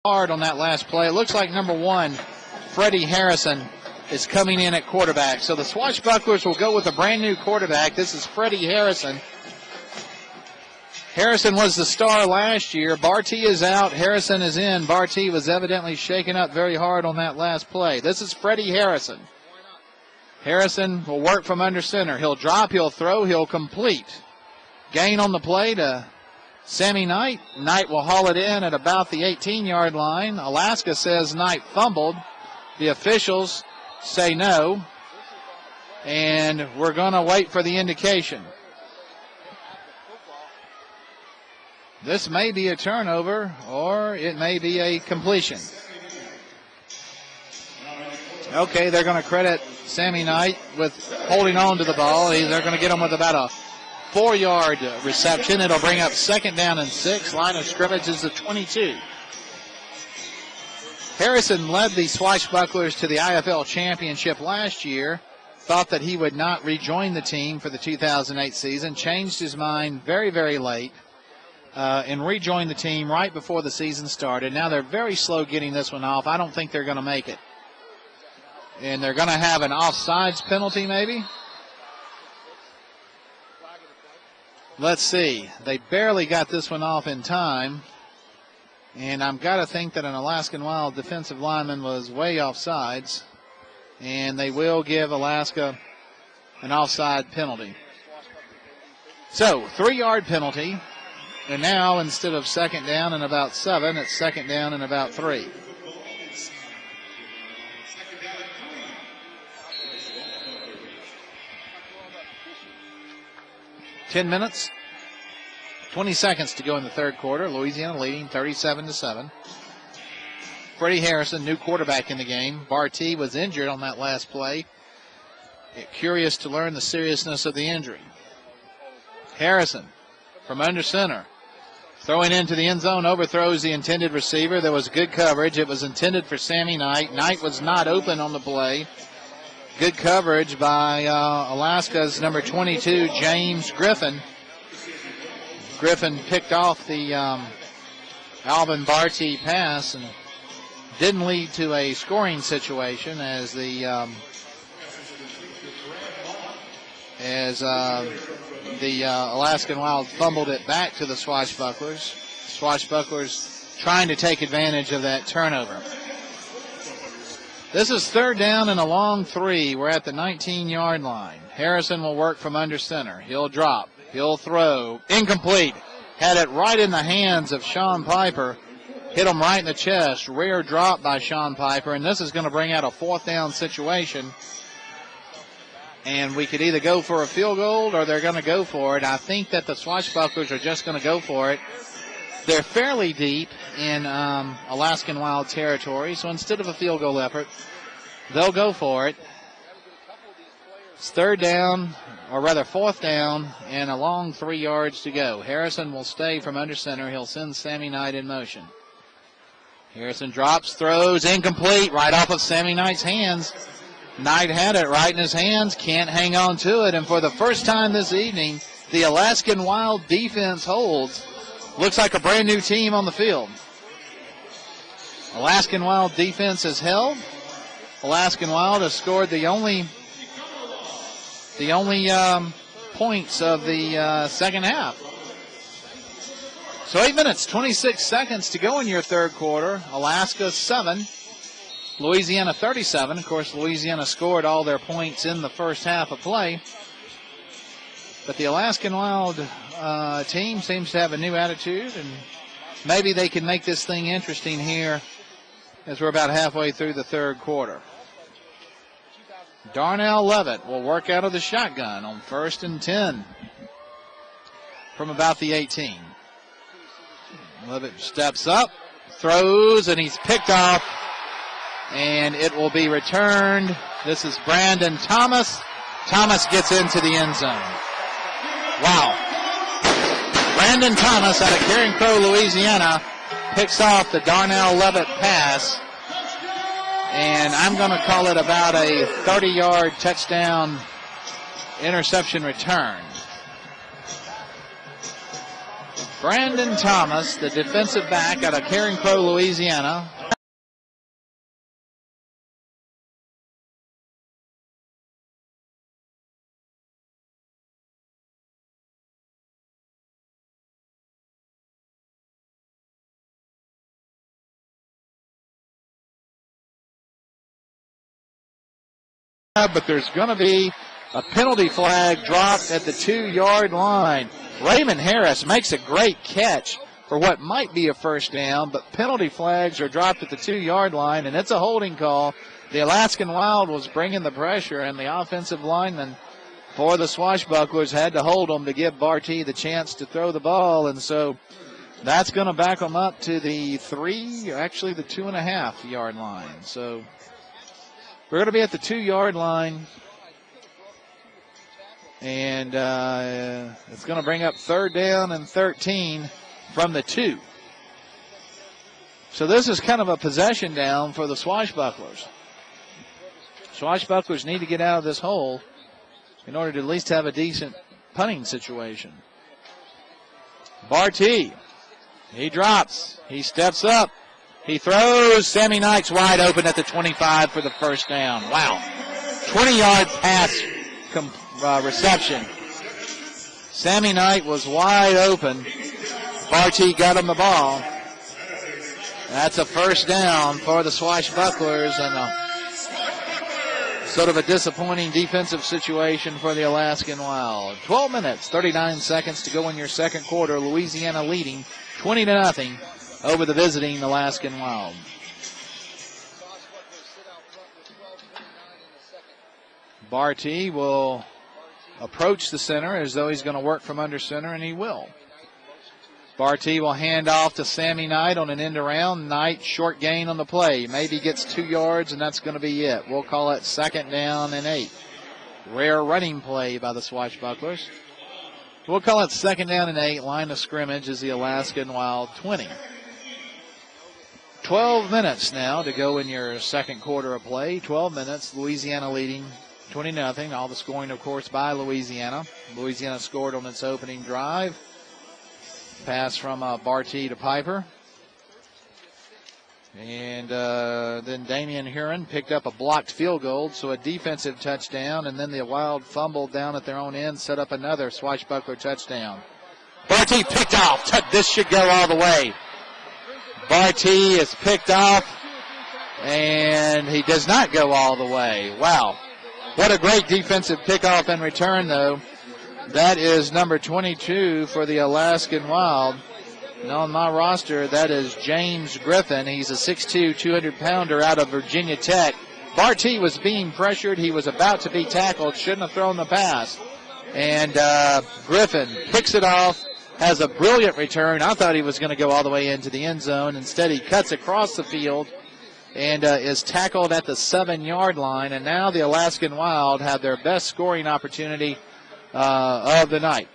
hard on that last play. It looks like number 1, Freddie Harrison, is coming in at quarterback. So the Swashbucklers will go with a brand new quarterback. This is Freddie Harrison. Harrison was the star last year. Barty is out. Harrison is in. Barty was evidently shaken up very hard on that last play. This is Freddie Harrison. Harrison will work from under center. He'll drop, he'll throw, he'll complete. Gain on the play to Sammy Knight. Knight will haul it in at about the 18-yard line. Alaska says Knight fumbled. The officials say no. And we're going to wait for the indication. This may be a turnover, or it may be a completion. Okay, they're going to credit Sammy Knight with holding on to the ball. They're going to get him with about a 4-yard reception. It'll bring up 2nd down and 6. Line of scrimmage is the 22. Harrison led the Swashbucklers to the IFL championship last year. Thought that he would not rejoin the team for the 2008 season. Changed his mind very, very late. And rejoined the team right before the season started. Now they're very slow getting this one off. I don't think they're going to make it. And they're going to have an offsides penalty maybe. Let's see. They barely got this one off in time. And I've got to think that an Alaskan Wild defensive lineman was way offsides. And they will give Alaska an offside penalty. So, 3-yard penalty. And now, instead of 2nd down and about 7, it's 2nd down and about 3. Ten minutes, 20 seconds to go in the third quarter. Louisiana leading 37-7. Freddie Harrison, new quarterback in the game. Barty was injured on that last play. Curious to learn the seriousness of the injury. Harrison from under center. Throwing into the end zone, overthrows the intended receiver. There was good coverage. It was intended for Sammy Knight. Knight was not open on the play. Good coverage by Alaska's number 22, James Griffin. Griffin picked off the Alvin Barty pass and didn't lead to a scoring situation as the Alaskan Wild fumbled it back to the Swashbucklers. Swashbucklers trying to take advantage of that turnover. This is 3rd down and a long 3. We're at the 19-yard line. Harrison will work from under center. He'll drop. He'll throw. Incomplete. Had it right in the hands of Sean Piper. Hit him right in the chest. Rare drop by Sean Piper. And this is going to bring out a 4th down situation. And we could either go for a field goal or they're going to go for it. I think that the Swashbucklers are just going to go for it. They're fairly deep in Alaskan Wild territory, so instead of a field goal effort, they'll go for it. It's 3rd down, or rather 4th down, and a long 3 yards to go. Harrison will stay from under center. He'll send Sammy Knight in motion. Harrison drops, throws, incomplete, right off of Sammy Knight's hands. Knight had it right in his hands, can't hang on to it, and for the first time this evening, the Alaskan Wild defense holds. Looks like a brand new team on the field. Alaskan Wild defense has held. Alaskan Wild has scored the only points of the second half. So 8 minutes, 26 seconds to go in your third quarter. Alaska 7, Louisiana 37. Of course, Louisiana scored all their points in the first half of play. But the Alaskan Wild team seems to have a new attitude, and maybe they can make this thing interesting here as we're about halfway through the third quarter. Darnell Levitt will work out of the shotgun on 1st and 10 from about the 18. Levitt steps up, throws, and he's picked off, and it will be returned. This is Brandon Thomas. Thomas gets into the end zone. Wow. Brandon Thomas out of Caring Crow, Louisiana, picks off the Darnell Levitt pass, and I'm going to call it about a 30-yard touchdown interception return. Brandon Thomas, the defensive back out of Caring Crow, Louisiana. But there's going to be a penalty flag dropped at the 2-yard line. Raymond Harris makes a great catch for what might be a first down, but penalty flags are dropped at the 2-yard line, and it's a holding call. The Alaskan Wild was bringing the pressure, and the offensive lineman for the Swashbucklers had to hold them to give Barty the chance to throw the ball, and so that's going to back them up to the 2.5-yard line. So we're going to be at the 2-yard line, and it's going to bring up 3rd down and 13 from the 2. So this is kind of a possession down for the Swashbucklers. Swashbucklers need to get out of this hole in order to at least have a decent punting situation. Barty, he drops, he steps up. He throws. Sammy Knight's wide open at the 25 for the first down. Wow. 20-yard pass reception. Sammy Knight was wide open. Barty got him the ball. That's a first down for the Swashbucklers, and sort of a disappointing defensive situation for the Alaskan Wild. 12 minutes, 39 seconds to go in your second quarter. Louisiana leading 20-0. Over the visiting Alaskan Wild. Barty will approach the center as though he's going to work from under center, and he will. Barty will hand off to Sammy Knight on an end around. Knight, short gain on the play. Maybe gets 2 yards, and that's going to be it. We'll call it 2nd down and 8. Rare running play by the Swashbucklers. We'll call it 2nd down and 8. Line of scrimmage is the Alaskan Wild 20. 12 minutes now to go in your second quarter of play. 12 minutes. Louisiana leading 20-0. All the scoring, of course, by Louisiana. Louisiana scored on its opening drive. Pass from Barty to Piper. And then Damian Huron picked up a blocked field goal, so a defensive touchdown. And then the Wild fumbled down at their own end, set up another Swashbuckler touchdown. Barty picked off. This should go all the way. Barty is picked off, and he does not go all the way. Wow. What a great defensive pickoff and return, though. That is number 22 for the Alaskan Wild. And on my roster, that is James Griffin. He's a 6'2", 200-pounder out of Virginia Tech. Barty was being pressured. He was about to be tackled. Shouldn't have thrown the pass. And Griffin picks it off. Has a brilliant return. I thought he was going to go all the way into the end zone. Instead, he cuts across the field and is tackled at the 7-yard line. And now the Alaskan Wild have their best scoring opportunity of the night.